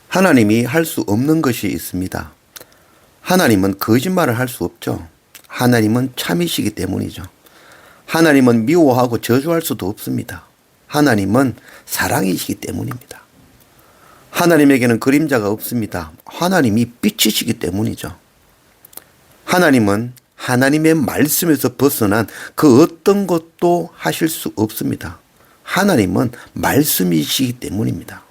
하나님이 할 수 없는 것이 있습니다. 하나님은 거짓말을 할 수 없죠. 하나님은 참이시기 때문이죠. 하나님은 미워하고 저주할 수도 없습니다. 하나님은 사랑이시기 때문입니다. 하나님에게는 그림자가 없습니다. 하나님이 빛이시기 때문이죠. 하나님은 하나님의 말씀에서 벗어난 그 어떤 것도 하실 수 없습니다. 하나님은 말씀이시기 때문입니다.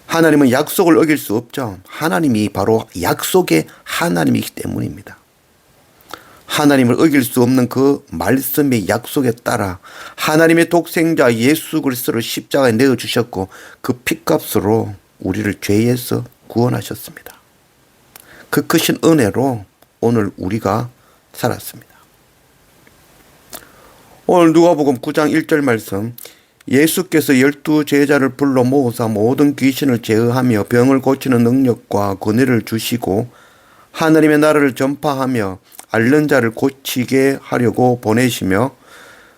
하나님은 약속을 어길 수 없죠. 하나님이 바로 약속의 하나님이기 때문입니다. 하나님을 어길 수 없는 그 말씀의 약속에 따라 하나님의 독생자 예수 그리스도를 십자가에 내어주셨고 그 핏값으로 우리를 죄에서 구원하셨습니다. 그 크신 은혜로 오늘 우리가 살았습니다. 오늘 누가복음 9장 1절 말씀, 예수께서 12 제자를 불러 모으사 모든 귀신을 제어하며 병을 고치는 능력과 권위를 주시고 하나님의 나라를 전파하며 앓는 자를 고치게 하려고 보내시며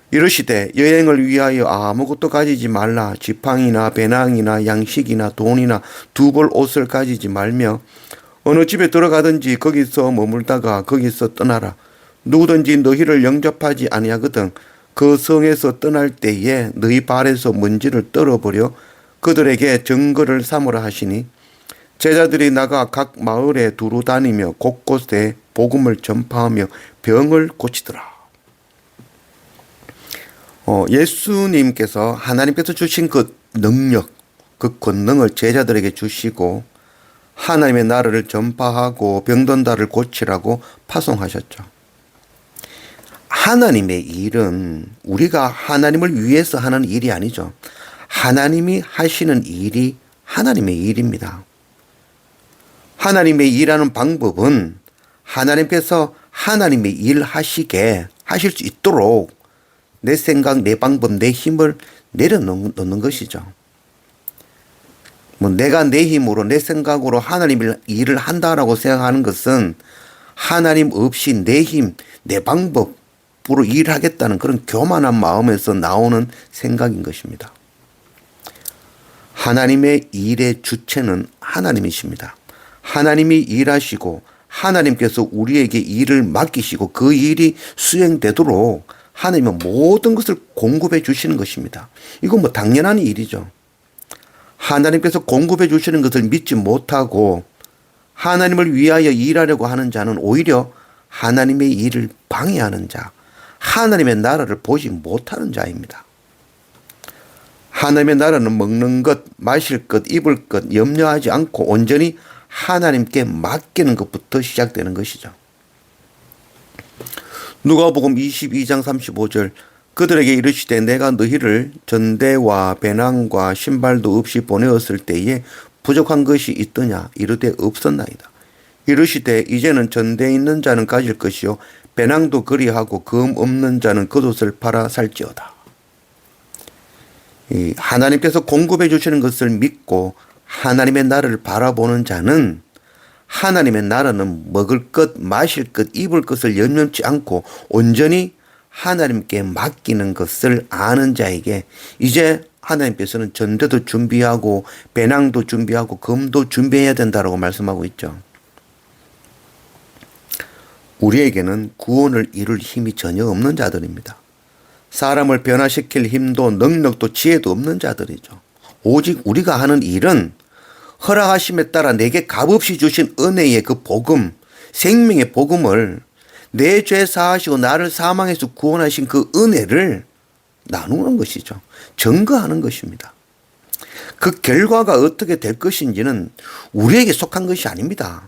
이르시되 여행을 위하여 아무것도 가지지 말라. 지팡이나 배낭이나 양식이나 돈이나 두 벌 옷을 가지지 말며 어느 집에 들어가든지 거기서 머물다가 거기서 떠나라. 누구든지 너희를 영접하지 아니하거든 그 성에서 떠날 때에 너희 발에서 먼지를 떨어버려 그들에게 증거를 삼으라 하시니 제자들이 나가 각 마을에 두루 다니며 곳곳에 복음을 전파하며 병을 고치더라. 예수님께서 하나님께서 주신 그 능력, 그 권능을 제자들에게 주시고 하나님의 나라를 전파하고 병든 자를 고치라고 파송하셨죠. 하나님의 일은 우리가 하나님을 위해서 하는 일이 아니죠. 하나님이 하시는 일이 하나님의 일입니다. 하나님의 일하는 방법은 하나님께서 하나님의 일 하실 수 있도록 내 생각, 내 방법, 내 힘을 내려놓는 것이죠. 내가 내 힘으로, 내 생각으로 하나님의 일을 한다라고 생각하는 것은 하나님 없이 내 힘, 내 방법으로 일하겠다는 그런 교만한 마음에서 나오는 생각인 것입니다. 하나님의 일의 주체는 하나님이십니다. 하나님이 일하시고 하나님께서 우리에게 일을 맡기시고 그 일이 수행되도록 하나님은 모든 것을 공급해 주시는 것입니다. 이건 당연한 일이죠. 하나님께서 공급해 주시는 것을 믿지 못하고 하나님을 위하여 일하려고 하는 자는 오히려 하나님의 일을 방해하는 자, 하나님의 나라를 보지 못하는 자입니다. 하나님의 나라는 먹는 것, 마실 것, 입을 것 염려하지 않고 온전히 하나님께 맡기는 것부터 시작되는 것이죠. 누가복음 22장 35절, 그들에게 이르시되 내가 너희를 전대와 배낭과 신발도 없이 보내었을 때에 부족한 것이 있더냐? 이르되 없었나이다. 이르시되 이제는 전대 있는 자는 가질 것이요 배낭도 그리하고 금 없는 자는 겉옷을 팔아 살지어다. 하나님께서 공급해 주시는 것을 믿고 하나님의 나라를 바라보는 자는 하나님의 나라는 먹을 것, 마실 것, 입을 것을 염려치 않고 온전히 하나님께 맡기는 것을 아는 자에게 이제 하나님께서는 전대도 준비하고 배낭도 준비하고 금도 준비해야 된다고 말씀하고 있죠. 우리에게는 구원을 이룰 힘이 전혀 없는 자들입니다. 사람을 변화시킬 힘도 능력도 지혜도 없는 자들이죠. 오직 우리가 하는 일은 허락하심에 따라 내게 값없이 주신 은혜의 그 복음, 생명의 복음을 내 죄 사하시고 나를 사망에서 구원하신 그 은혜를 나누는 것이죠. 증거하는 것입니다. 그 결과가 어떻게 될 것인지는 우리에게 속한 것이 아닙니다.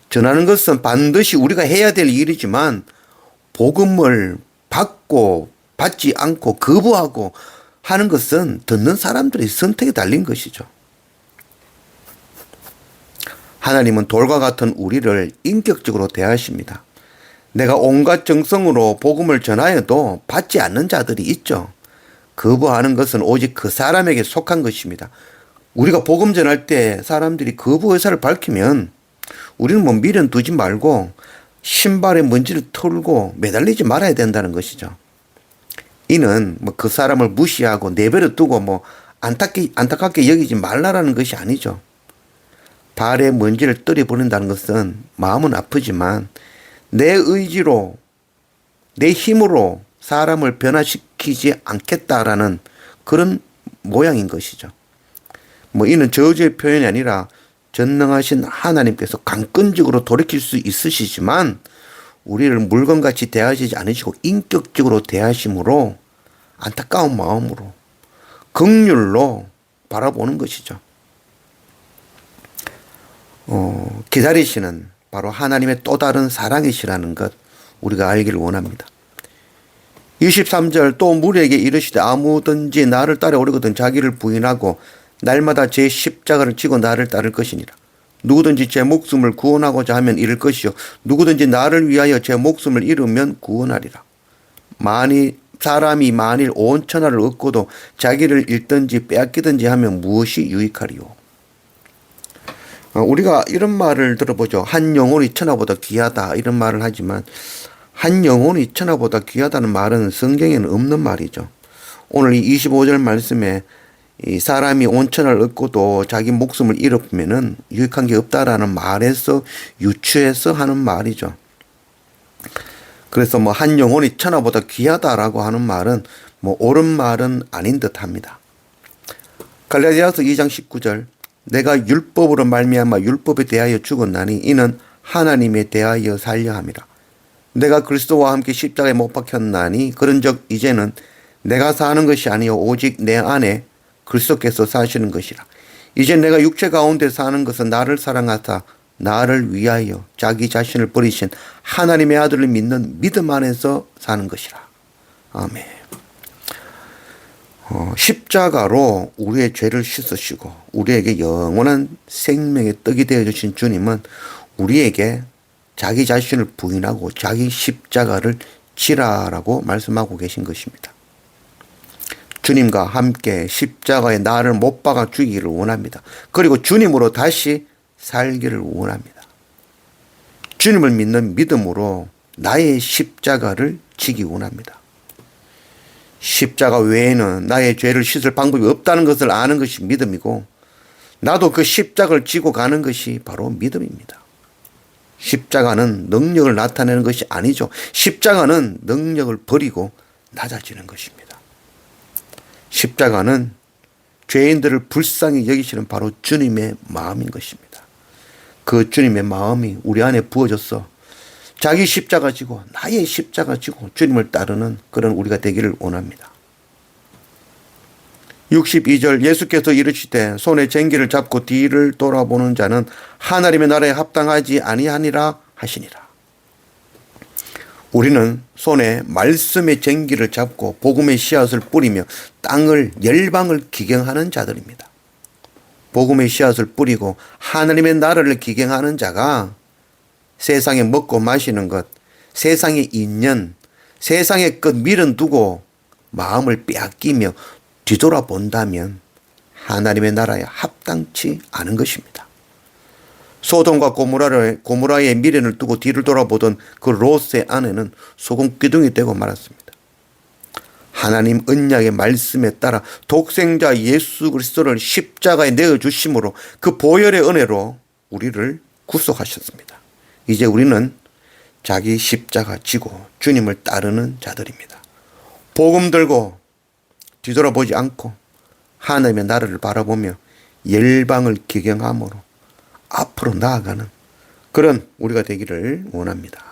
전하는 것은 반드시 우리가 해야 될 일이지만 복음을 받고 받지 않고 거부하고 하는 것은 듣는 사람들의 선택에 달린 것이죠. 하나님은 돌과 같은 우리를 인격적으로 대하십니다. 내가 온갖 정성으로 복음을 전하여도 받지 않는 자들이 있죠. 거부하는 것은 오직 그 사람에게 속한 것입니다. 우리가 복음 전할 때 사람들이 거부 의사를 밝히면 우리는 미련 두지 말고 신발에 먼지를 털고 매달리지 말아야 된다는 것이죠. 이는 그 사람을 무시하고 내버려 두고 안타깝게 여기지 말라라는 것이 아니죠. 발에 먼지를 떨어버린다는 것은 마음은 아프지만 내 의지로, 내 힘으로 사람을 변화시키지 않겠다라는 그런 모양인 것이죠. 이는 저주의 표현이 아니라 전능하신 하나님께서 강권적으로 돌이킬 수 있으시지만 우리를 물건같이 대하시지 않으시고 인격적으로 대하심으로 안타까운 마음으로 긍휼로 바라보는 것이죠. 기다리시는 바로 하나님의 또 다른 사랑이시라는 것 우리가 알기를 원합니다. 23절 또 무리에게 이르시되 아무든지 나를 따라오려거든 자기를 부인하고 날마다 제 십자가를 지고 나를 따를 것이니라. 누구든지 제 목숨을 구원하고자 하면 잃을 것이요 누구든지 나를 위하여 제 목숨을 잃으면 구원하리라. 사람이 만일 온 천하를 얻고도 자기를 잃든지 빼앗기든지 하면 무엇이 유익하리요. 우리가 이런 말을 들어보죠. 한 영혼이 천하보다 귀하다 이런 말을 하지만 한 영혼이 천하보다 귀하다는 말은 성경에는 없는 말이죠. 오늘 이 25절 말씀에 이 사람이 온 천하를 얻고도 자기 목숨을 잃으면은 유익한 게 없다라는 말에서 유추해서 하는 말이죠. 그래서 한 영혼이 천하보다 귀하다라고 하는 말은 옳은 말은 아닌 듯합니다. 갈라디아서 2장 19절 내가 율법으로 말미암아 율법에 대하여 죽었나니 이는 하나님에 대하여 살려 함이라. 내가 그리스도와 함께 십자가에 못 박혔나니 그런즉 이제는 내가 사는 것이 아니요 오직 내 안에 그리스도께서 사시는 것이라. 이제 내가 육체 가운데 사는 것은 나를 사랑하사 나를 위하여 자기 자신을 버리신 하나님의 아들을 믿는 믿음 안에서 사는 것이라. 아멘. 십자가로 우리의 죄를 씻으시고 우리에게 영원한 생명의 떡이 되어주신 주님은 우리에게 자기 자신을 부인하고 자기 십자가를 지라라고 말씀하고 계신 것입니다. 주님과 함께 십자가에 나를 못 박아 죽이기를 원합니다. 그리고 주님으로 다시 살기를 원합니다. 주님을 믿는 믿음으로 나의 십자가를 지기 원합니다. 십자가 외에는 나의 죄를 씻을 방법이 없다는 것을 아는 것이 믿음이고 나도 그 십자가를 지고 가는 것이 바로 믿음입니다. 십자가는 능력을 나타내는 것이 아니죠. 십자가는 능력을 버리고 낮아지는 것입니다. 십자가는 죄인들을 불쌍히 여기시는 바로 주님의 마음인 것입니다. 그 주님의 마음이 우리 안에 부어져서 자기 십자가 지고 나의 십자가 지고 주님을 따르는 그런 우리가 되기를 원합니다. 62절 예수께서 이르시되 손에 쟁기를 잡고 뒤를 돌아보는 자는 하나님의 나라에 합당하지 아니하니라 하시니라. 우리는 손에 말씀의 쟁기를 잡고 복음의 씨앗을 뿌리며 땅을 열방을 기경하는 자들입니다. 복음의 씨앗을 뿌리고 하나님의 나라를 기경하는 자가 세상에 먹고 마시는 것, 세상의 인연, 세상의 것 밀어두고 마음을 빼앗기며 뒤돌아본다면 하나님의 나라에 합당치 않은 것입니다. 소돔과 고모라의 미련을 두고 뒤를 돌아보던 그 롯의 아내는 소금 기둥이 되고 말았습니다. 하나님 언약의 말씀에 따라 독생자 예수 그리스도를 십자가에 내어주심으로 그 보혈의 은혜로 우리를 구속하셨습니다. 이제 우리는 자기 십자가 지고 주님을 따르는 자들입니다. 복음 들고 뒤돌아보지 않고 하나님의 나라를 바라보며 열방을 기경함으로 앞으로 나아가는 그런 우리가 되기를 원합니다.